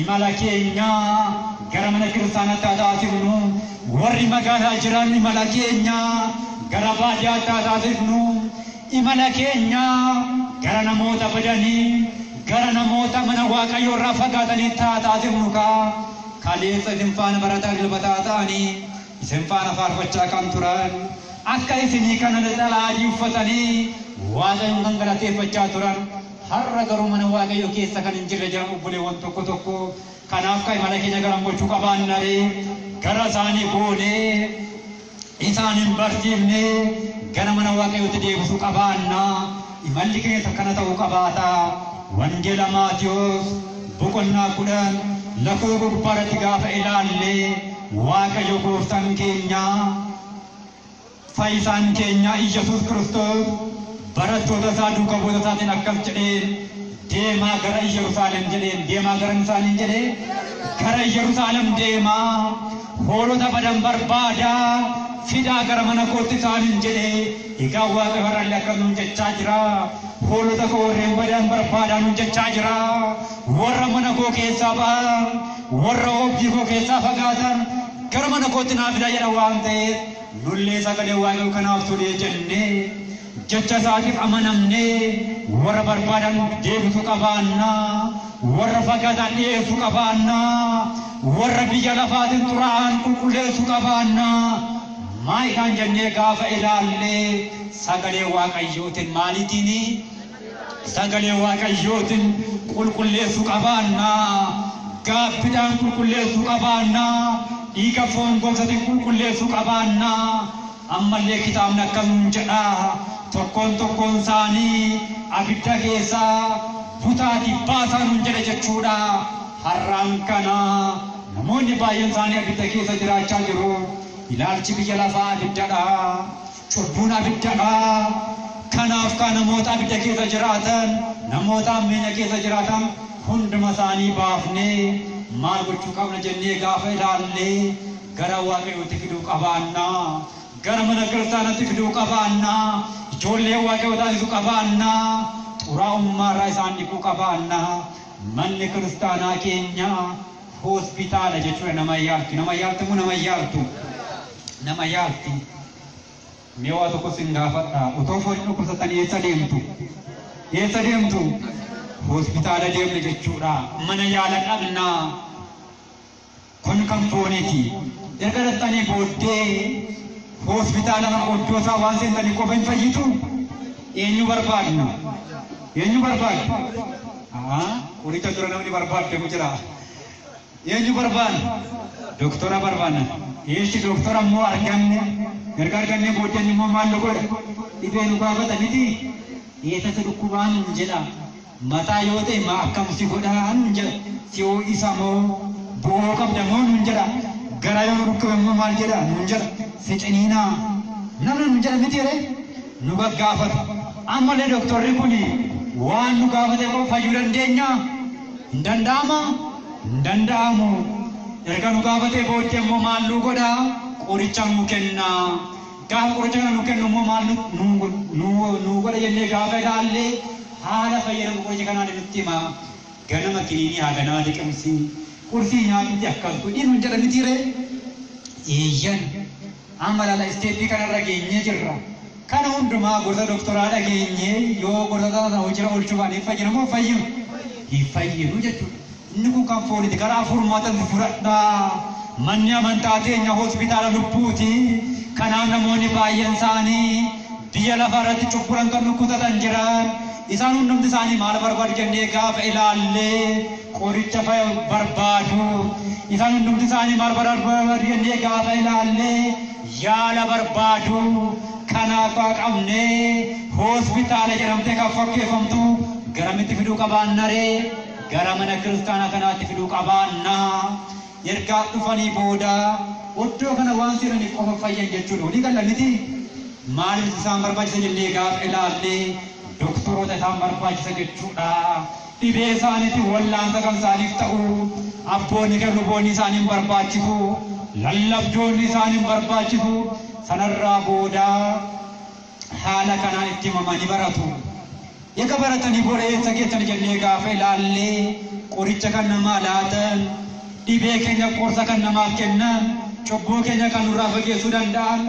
imala keenya gara mana kiristaanaatti taasifnu warri magaalaa jiran imala keenya gara baadiyyaatti taasifnu imala keenya gara namoota badanii gara namoota mana Waaqayyoo irraa fagaatanii taasifnu kaleessa isin faana barataa dilbataa ta'anii isin faana faarfachaa kan turan akka isinii kana dhalaadii uffatanii Waaqayyoon kan galateeffachaa turan har'a garuu mana Waaqayyoo keessa kan hin jirre jiran obboleewwan tokko tokko kanaaf kan imala keenya garam gochuu qabaannaree gara isaanii boonee isaan hin barsiifne gara mana Waaqayyootti deebisuu qabaanna. Imalli keessa kana ta'uu qabaata. Wangeela Maatiyos boqonnaa 10 lakkoofsa gubbaarratti gaafa ilaalle Waaqayyo gooftaan keenya fayyisaan keenya Iyyasuus Kiristoos barattoota isaa duukaa bu'oota isaatiin akkas jedheen deemaa gara Yerusaalem jedheen deemaa gara isaanii jedhee gara Yerusaalem deemaa hoolota badan barbaadaa fidaa gara mana kootti isaaniin jedhee egaa Waaqa barallee akka nuun jechaa jira hoolota koo warreen badan barbaadaa nuun jechaa jira warra mana koo keessaa ba'an warra oobdii koo keessaa fagaatan gara mana kootti naa fidaa jedha waan ta'eef nullee sagalee Waaqayyoo kanaaf tolee jennee jecha isaatiif amanamnee warra barbaadan deebisuu qabaanna warra fagaatan dhiyeessuu qabaanna warra biyya lafaatiin xuraa'an qulqulleessuu qabaanna. Maayikaan jennee gaafa ilaallee sagalee Waaqayyootiin maalitiin sagalee Waaqayyootiin qulqulleessuu qabaanna gaabbidhaan qulqulleessuu qabaanna dhiiga foon gomsatiin qulqulleessuu qabaanna. Ammallee kitaabni akkam jedha tokkoon isaanii abidda keessaa butaati baasan jedhe jechuudha. Har'aan kana namoonni baay'een isaanii abidda keessa jiraachaa jiru. Ilaalchi biyya lafaa abiddadha. Cubbuun abiddadha. Kanaaf kan namoota abidda keessa jiraatan namoota ammeenya keessa jiraatan hunduma isaanii baafnee maal gochuu qabna jennee gaafa ilaalle gara waaqayyootti fiduu qabaannaa, gara mana kiristaanaatti fiduu qabaannaa, ijoollee waaqayyoo taasisuu qabaannaa, xuraa'ummaa irraa isaan dhiquu qabaannaa. Manni kiristaanaa keenya hospitaala jechuudha. Nama yaalti, nama yaaltamu, nama yaaltu, nama yaalti. Mee waa tokko sin gaafadha, otoo foon dhukkubsatanii eessa deemtu? Eessa deemtu? Hospitaala deemne jechuudha. Mana yaala qabnaa. Kun kan fooniiti. Erga dhattanii booddee hospitaala mana oddoo isaa waan seentanii qofa hin fayyitu. Eenyu barbaadna? Eenyu barbaadna? Qoricha dura namni barbaadamu jira. Eenyu barbaadna? Doktora barbaadna. Eeshi doktora immoo arganne. Erga arganne booddee immoo maal nu godha? Dhibee nu gaafata miti. Eessatti dhukkubaan hin jedha. Mataa yoo ta'e maa akkam si godhaan hin jedha. Si ho'isa moo bu'oo qabda moo hin jedha. Gara yoo dhukkube immoo maal jedha hin jedha. Si ciniinaa namni hin jedha miti jedhee nu gaggaafata. Ammallee doktorri kuni waan nu gaafate qofa fayyuu dandeenya? Hin danda'ama? Hin danda'amu. Erga nu gaafate booddee immoo maal nu godha? Qoricha nu kenna. Gaafa qoricha kana nu kennu immoo maal nu godha jennee gaafa ilaalle haala fayyadamu qoricha kanaan nutti hima. Ganama kiniinii haa ganaa liqimsi. Qursii nyaatutti akkas godhi nu jedha miti ree? Eeyyan. Amma laala isteeppii kanarra geenyee jirra. Kana hundumaa gosa doktoraa dhageenyee yoo gosa sana hojii oolchuu baanee fayyadamu fayyinu. Hin fayyinu jechuudha. Inni kun kan fooniiti. Karaa furmaata fudhadhaa. Manni amantaa teenya hospitaala lubbuuti. Kanaaf namoonni baay'een isaanii biyya lafa irratti cubburan kan nukkutatan jiran. Isaan hundumti isaanii maal barbaadu jennee gaafa ilaalle qoricha barbaadu. Isaan hundumti isaanii maal barbaadu jennee gaafa ilaalle yaala barbaadu. Kanaaf qabnee hospitaala jedhamtee kan fakkeeffamtu garamitti fiduu qabaanna ree? Gara mana kiristaanaa kanaatti fiduu qabaanna. Ergaa dhufanii booda oddoo kana waan siranii qofa fayyan jechuudha. Walii galla miti. Maaliif isaan barbaachisa jennee gaafa ilaalle doktoroota isaan barbaachisa jechuudha. Dhibee isaaniitti wallaansa kan isaaniif ta'u abboonni kan luboonni isaaniin barbaachisu, lallabdoonni isaaniin barbaachisu. Sanarraa booda haala kanaan itti himamanii baratu. Eega baratanii booda eessa geessan jennee gaafa ilaalle qoricha kan namaa laatan, dhibee keenya qorsa kan namaaf kennan, cubbuu keenya kan nurraa fageessuu danda'an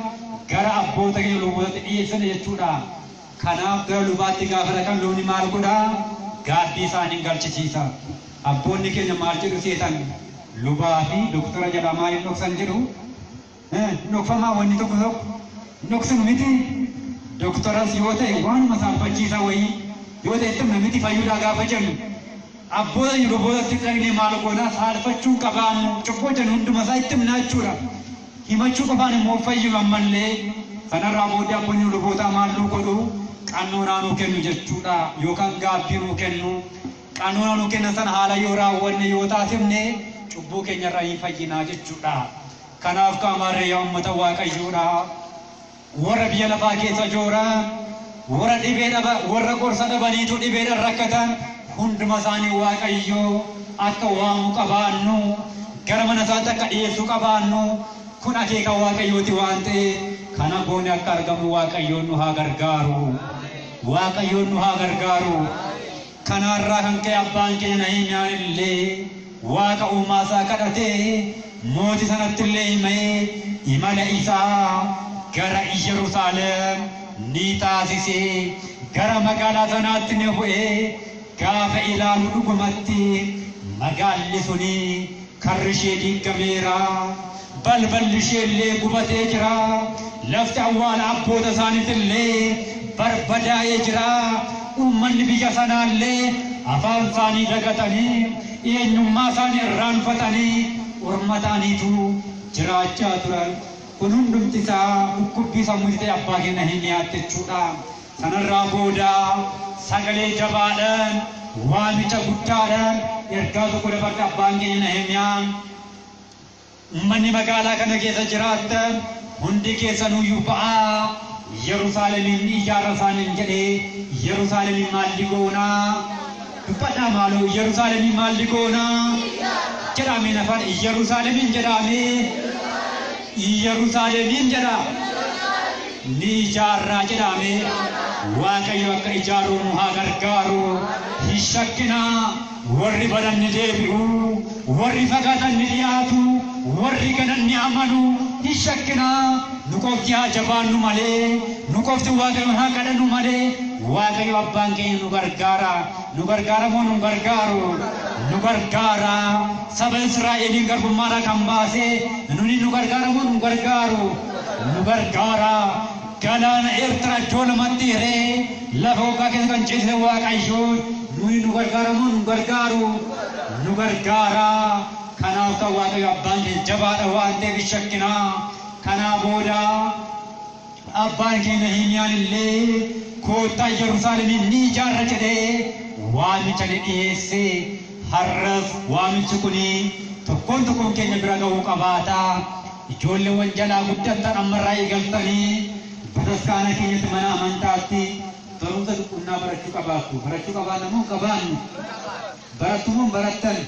gara abboota keenya lubootatti dhiyeessan jechuudha. Kanaaf gara lubaatti gaafa dhaqan lubni maal godhaa? Gaaffii isaanii galchisiisa. Abboonni keenya maal jedhu seetan? Lubaa fi doktora jedhamaa hin dhoksan jedhu. Dhokfamaa wanni tokko dhoksan miti. Doktoras yoo ta'e waanuma saaffachiisa wayii yoo ta'e itti namatti fayyuudhaa gaafa jennu abboota lubootatti dhaqnee maal goonaa saalfachuu qabaannu cubboo jennu hunduma isaa itti himnaa jechuudha. Himachuu qofaan immoo fayyuu ammallee sanarraa booddee abboonni lubootaa maal nu godhu? Qannoonaa nuu kennu jechuudha. Yookaan gaabbii nuu kennu. Qannoonaa nuu kennan sana haala yoo raawwanne yoo taasifne cubbuu keenyarraa hin fayyinaa jechuudha. Kanaaf qaamarree yaa uummata waaqayyoodha. Warra biyya lafaa keessa jooran, warra dhibee dhaba, warra gorsa dhabaniitu dhibeedhaan rakkatan hunduma isaanii waaqayyoo akka waamu qabaannu, gara mana isaatti akka dhiyeessuu qabaannu kun akeeka waaqayyooti waan ta'eef kana goone akka argamu waaqayyoon nu haa gargaaru. Waaqayyoon nu haa gargaaru. Kanarraa kan ka'e abbaan keenya Nahimiyaan illee waaqa uumaa isaa kadhatee mootii sanatti illee himee imala isaa gara Yerusaalem ni taasisee gara magaalaa sanaatti ni bu'ee gaafa ilaalu dhugumatti magaalli suni karri ishee diigameera, balballi ishee illee gubatee jira, lafti awwaala abboota isaaniitti illee barbadaa'ee jira. Uummanni biyya sanaallee afaan isaanii dagatanii eenyummaa isaanii irraanfatanii orma ta'aniitu jiraachaa turan. Kun hundumti isaa dhukkubbii sammuutti ta'e abbaa keenya Nahimiyaa jechuudha. Sanarraa booda sagalee jabaadhaan waamicha guddaadhaan ergaa tokko dabarse abbaan keenya Nahimiyaan uummanni magaalaa kana keessa jiraattan hundi keessanuyyuu ba'aa Yerusaalemiin ijaara isaaniin jedhee Yerusaalemiin maalli goonaa? Dubbadhaa maaloo Yerusaalemiin maalli goonaa? jedhame nafan Yerusaalemin jedhame Yerusaalemin jedhame ni ijaarraa jedhame Waaqayyo akka ijaaruun haa gargaaru hin shakkinaa warri badan ni deebi'u warri fagaatan ni dhiyaatu warri ganan ni amanu hin shakkinaa nu qofti haa jabaannu malee nu qofti Waaqayyo haa kadhannu malee Waaqayyo abbaan keenya nu gargaara moo nu gargaaru nu gargaara saba Israa'eliin garbummaadhaa kan baase nuni nu gargaara moo nu gargaaru nu gargaara galaana Eertiraa iddoo lamatti hiree lafa hoggaa keessa kan ceesise Waaqayyo nuni nu gargaara moo nu gargaaru nu gargaara kanaaf ta'u Waaqayyo abbaan keenya jabaadha waan ta'eef hin shakkinaa kanaa booda abbaan keenya Nahimiyaan illee koottaa Yerusaalemin ni ijaarra jedhee waamicha ni dhiyeesse har'as waamichi kuni tokkoon keenya bira ga'uu qabaata ijoolleewwan jalaa guddatan ammarraa eegaltanii bataskaana keenyatti mana amantaatti barumsa duqunnaa barachuu qabaanna moo qabaannu barattu moo barattan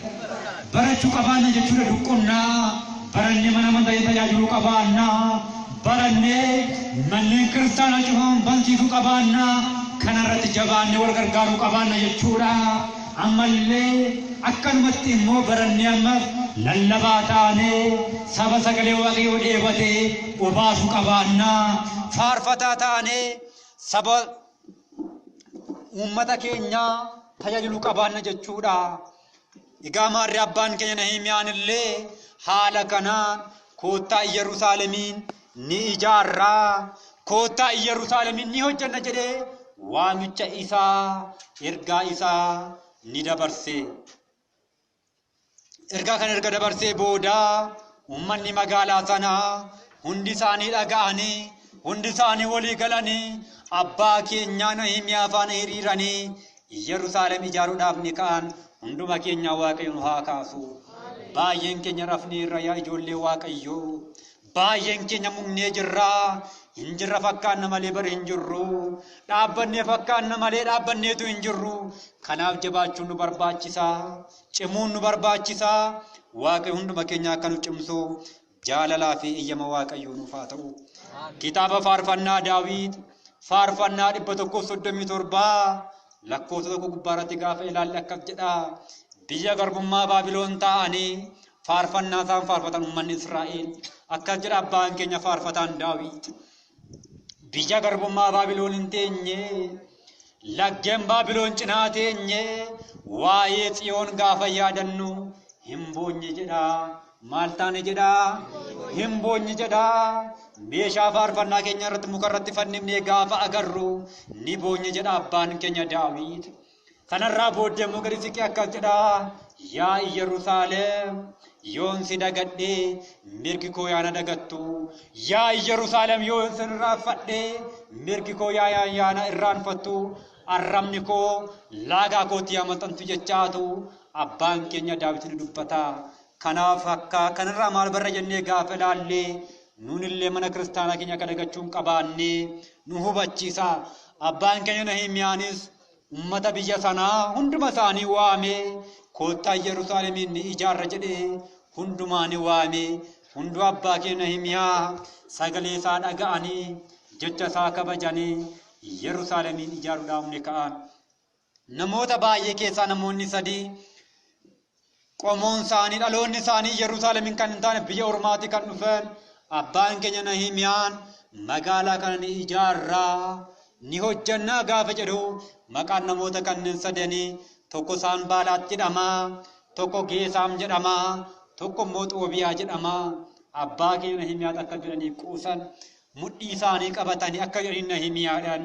barachuu qabaanna jechuudha duqunnaa barannee mana amantaa tajaajiluu qabaanna barannee manneen kiristaanaa cufaman bansiisuu qabaanna kanarratti jabaannee wal gargaaruu qabaanna jechuudha ammallee akkanumatti immoo barannee ammas lallabaa taanee saba sagalee Waaqayyoo dheebatee obaasuu qabaanna faarfataa taanee saba uummata keenya tajaajiluu qabaanna jechuudha egaa maarri abbaan keenya Nahimiyaan illee haala kanaan koottaa Yerusaalemiin ni ijaarraa koottaa Yerusaalemiin ni hojjanna jedhee waamicha isaa ergaa isaa ni dabarse ergaa kan erga dabarsee booda uummanni magaalaa sanaa hundi isaanii dhaga'anii hundi isaanii walii galanii abbaa keenyaa Nahimiyaa faana hiriiranii Yerusaalem ijaaruudhaaf ni ka'an hunduma keenya Waaqayyo nu haa kaasu baay'een keenya rafneerra yaa ijoollee Waaqayyoo baay'een keenya muknee jirraa hin jirra fakkaanna malee bari hin jirru dhaabbannee fakkaanna malee dhaabbanneetu hin jirru kanaaf jabaachuun nu barbaachisa cimuun nu barbaachisa Waaqayyo hunduma keenya akka nu cimsu jaalalaa fi eeyyama Waaqayyoo nuuf haa ta'u kitaaba faarfannaa Daawit faarfannaa 137 lakkoofsa tokko gubbaarratti gaafa ilaalle akkas jedha biyya garbummaa Baabiloon ta'anii faarfannaa isaan faarfatan uummanni Israa'el akkas jedha abbaan keenya faarfataan Daawit biyya garbummaa Baabiloon hin teenye laggeen Baabiloon cinaa teenye waa'ee Tsiyoon gaafa yaadannu hin boonye jedha maal taane jedha hin boonye jedha meeshaa faarfannaa keenya irratti muka irratti fannifnee gaafa agarru ni boonye jedha abbaan keenya Daawit kanarraa booddee immoo gadi siqee akkas jedha yaa Yerusaalem yoon si dagadhee mirgi koo yaana dagattu yaa Yerusaalem yoon si irraanfadhee mirgi koo yaana irraanfattu arrabni koo laagaa kootti amaxantu jechaatu abbaan keenya Daawit ni dubbata kanaaf akka kanarraa maal barra jennee gaafa ilaalle nunillee mana kiristaanaa keenya akka dagachuun qabaannee nu hubachiisa abbaan keenya Nahimiyaanis ummata biyya sanaa hunduma isaanii waame koottaa Yerusaalemiin ni ijaarra jedhee hundumaa ni waame hunduu abbaa keenya Nahimiyaa sagalee isaa dhaga'anii jecha isaa kabajanii Yerusaalemiin ijaaruudhaaf ni ka'an namoota baay'ee keessaa namoonni sadii qomoon isaanii dhaloonni isaanii Yerusaalemiin kan hin taane biyya ormaatti kan dhufan abbaan keenya Nahimiyaan magaalaa kana ni ijaarraa ni hojjannaa gaafa jedhu maqaan namoota kanneen sadanii tokko Saanbaalaat jedhama tokko Geesaam jedhama tokko immoo Xoobiyaa jedhama abbaa keenya Nahimiyaa akka jedhanii quusan mudhii isaanii qabatanii akka jedhanii Nahimiyaadhaan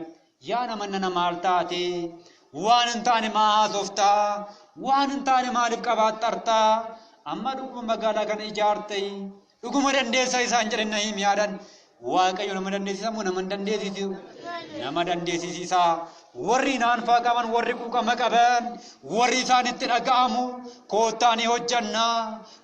yaa nama maal taate waan hin taane maa haasoftaa waan hin taane maaliif qabaattartaa amma dhuguma magaalaa kana ijaarte dhuguma dandeessa isaan jedhan Nahimiyaadhaan Waaqayyo nama dandeessisa moo nama dandeessisu nama dandeessisa warri naanfaa qaban warri quuqama qaban warri isaanitti dhaga'amu koottaa ni hojjannaa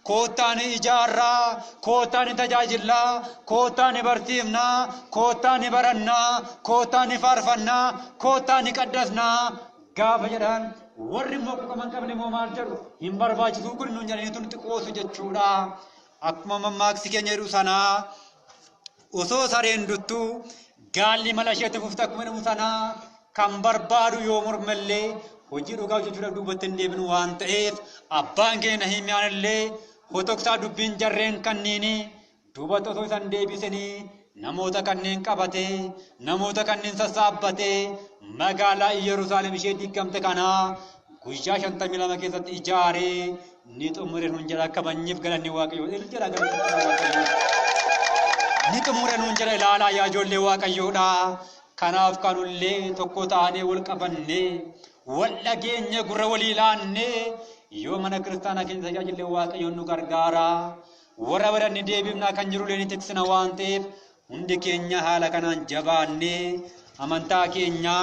koottaa ni ijaarraa koottaa ni tajaajillaa koottaa ni barsiifnaa koottaa ni barannaa koottaa ni faarfannaa koottaa ni qaddasnaa gaafa jedhan warri immoo quuqaman qabne immoo maal jedhu hin barbaachisu kun nuun jedhanii nutti qoosu jechuudha. Akkuma mammaaksi keenya jedhu sanaa osoo sareen duttuu gaalli mala isheetti fufte akkuma jedhamu sanaa kan barbaadu yoo mormallee hojii dhugaa hojjechuudhaaf duubatti hin deebinu waan ta'eef abbaan keenya Nahimiyaan hotoksaa dubbiin jarreen kanniini duubatti osoo isaan deebisanii namoota kanneen qabatee namoota kanneen sassaabbatee magaalaa Yerusaalem ishee diigamte kanaa guyyaa 52 keessatti ijaaree ni xumure nuun jedha kabanyiif galanni Waaqayyoo jedha ni xumure nuun jedha ilaalaa yaa ijoollee Waaqayyoodha. Kanaaf kanullee tokko taanee wal qabannee wal dhageenya gurra walii laannee yoo mana kiristaanaa keenya tajaajillee Waaqayyoon nu gargaara. Warra baranni deebifnaa kan jiru leen tiksina waan ta'eef hundi keenya haala kanaan jabaannee amantaa keenya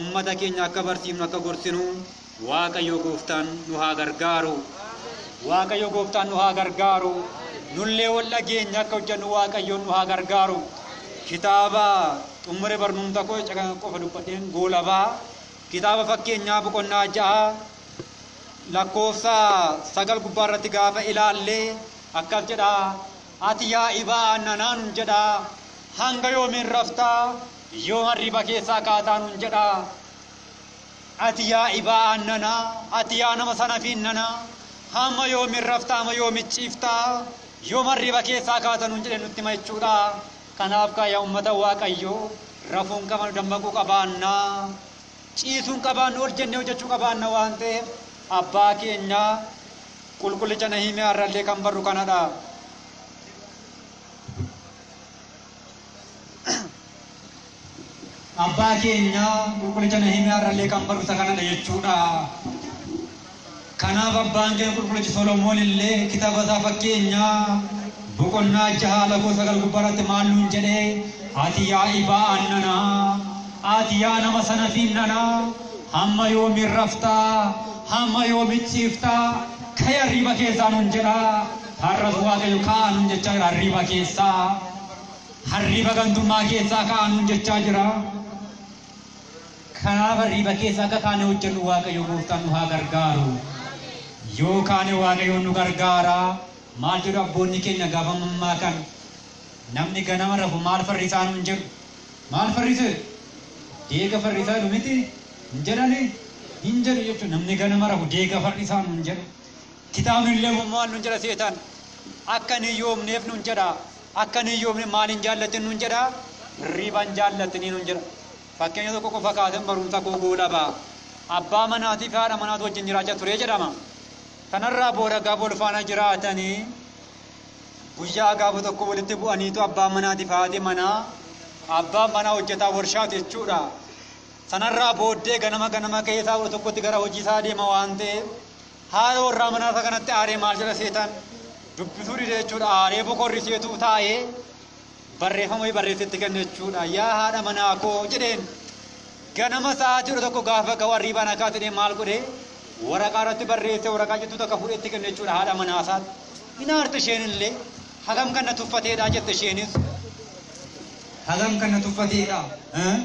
ummata keenya akka barsiifnu akka gorsinu Waaqayyo gooftaan nu haa gargaaru. Waaqayyo gooftaan nu haa gargaaru. Nullee wal dhageenya akka hojjennu Waaqayyoon nu haa gargaaru. Kitaaba xumure barnoota koo qofa dubbadheen goolabaa kitaaba fakkeenyaa boqonnaa 6 lakkoofsa 9 gubbaa irratti gaafa ilaallee akkas jedha ati yaa ibaa annanaa nun jedha hanga yoomiin raftaa yoo harriba keessaa kaataa nun jedha ati yaa ibaa annanaa ati yaa nama sana fiinnanaa hamma yoomiin raftaa hamma yoomiin ciiftaa yoo harriba keessaa kaataa nun jedhe nutti hima jechuudha. Kanaaf yaa ummata Waaqayyoo rafuun qabnu dammaquu qabaannaa ciisuun qabaannu ol jennee hojjechuu qabaanna waan ta'eef abbaa keenya qulqullicha Nahimiyaa irrallee kan barru kanadha. Abbaa keenya qulqullicha Nahimiyaa irrallee kan barru isa kanadha jechuudha. Kanaaf abbaan keenya qulqullichi Solomoon illee kitaaba isaa fakkeenyaa boqonnaa 6 lakkoofsa 9 gubbaarratti maal nuun jedhee ati yaa ibaa annanaa ati yaa nama sana fiinnanaa hamma yoomiin raftaa hamma yoomiin ciiftaa ka'e arriba keessaa nuun jedha. Har'as Waaqayyo ka'aa nuun jechaa jira arriba keessaa arriba gantummaa keessaa ka'aa nuun jechaa jira. Kanaaf arriba keessaa akka kaane hojjennu Waaqayyo gooftaan nu haa gargaaru. Yoo kaane Waaqayyo nu gargaara. Maal jedhu abboonni keenya gaafa mammaakan namni ganama rafu maal farrisaa nuun jedhu maal farrise deega farrisaa dhumiti hin jedhani hin jedhu jechuun namni ganama rafu deega farrisaa nuun jedhu. Kitaabni illee maal nuun jedha seetaan akka hin yoomneef nuun jedha akka hin yoomne maal hin jaallatin nuun jedha riban jaallatanii nuun jedha. Fakkeenya tokko qofa kaasan barumsa goolabaa abbaa manaatii fi haadha manaatu wajjin jiraachaa ture jedhama. Kanarraa booda gaafa wal faana jiraatanii guyyaa gaafa tokko walitti bu'aniitu abbaan manaatiif haati manaa abbaan manaa hojjetaa warshaati jechuudha. Sanarraa booddee ganama keessaa wal tokkotti gara hojii isaa deema waan ta'eef haala warraa manaa kanatti aaree maal jedha seetaan dubbisuu dide jechuudha. Aaree boqorriseetu taa'ee barreeffama barreessetti kenna jechuudha. Yaa haadha manaa koo jedheen ganama sa'aatii tokko gaafa ga'u arriibaan akka ta'e maal godhee waraqaa irratti barreessee waraqaa jettu takka fudhetti kenna jechuudha haadha manaa isaatti. Inaarti isheen illee hagam kan na tuffateedha jette isheenis hagam kan na tuffateedha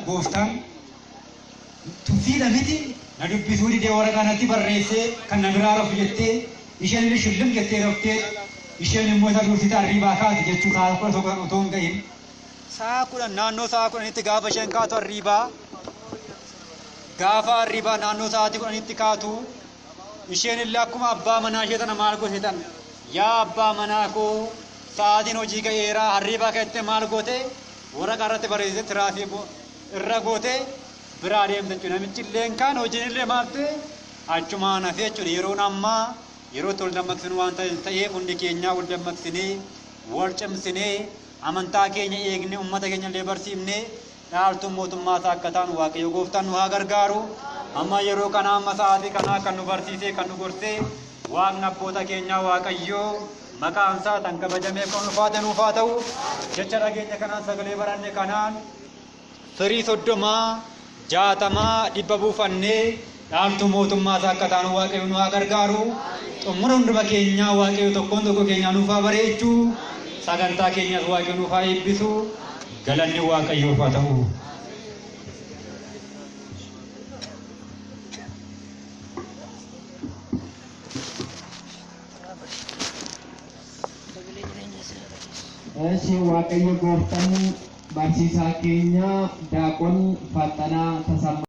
gooftaan tuffiidha miti na dubbisuu didee waraqaa natti barreessee kan na biraa rafu jettee isheen illee shullim jettee raftee isheen immoo isa dursite arriibaa kaati jechuu sa'a 11 otoo hin ga'in sa'a 10 naannoo sa'a 10tti gaafa isheen kaatu arriibaa gaafa arriibaa naannoo sa'aatii 10tti kaatu isheen illee akkuma abbaa manaa ishee tana maal goote tan yaa abbaa manaa koo sa'aatiin hojii ga'eera arriibaa keessatti maal goote waraqaa irratti barreessite tiraafii irra goote biraa deemte jechuudha. Namichi illee kaan hojiin illee maalte achumaan hafe jechuudha. Yeroon ammaa yeroo itti wal dammaqsinu waan ta'eef hundi keenyaa wal dammaqsinee wal cimsinee amantaa keenya eegne ummata keenya illee barsiifnee dhaaltuun mootummaa isaa akka taanu Waaqayyo gooftaan nu haa gargaaru. Amma yeroo kana amma sa'aatii kanaa kan nu barsiisee kan nu gorsee Waaqni abboota keenyaa Waaqayyoo maqaan isaa tan kabajamee kan nuuf haa ta'u jecha dhageenya kanaan sagalee baranne kanaan 30 60 100 buufannee dhaaltuu mootummaa isaa akka taanu Waaqayyo nu haa gargaaru. Xumura hunduma keenyaa Waaqayyo tokkoon tokko keenyaa nuuf haa bareechu. Sagantaa keenyas Waaqayyo nuuf haa eebbisu. Galanni Waaqayyoof haa ta'u. ishee waaqayyo gooftaan barsiisaa keenya daaqon Faxanaa Tasammaa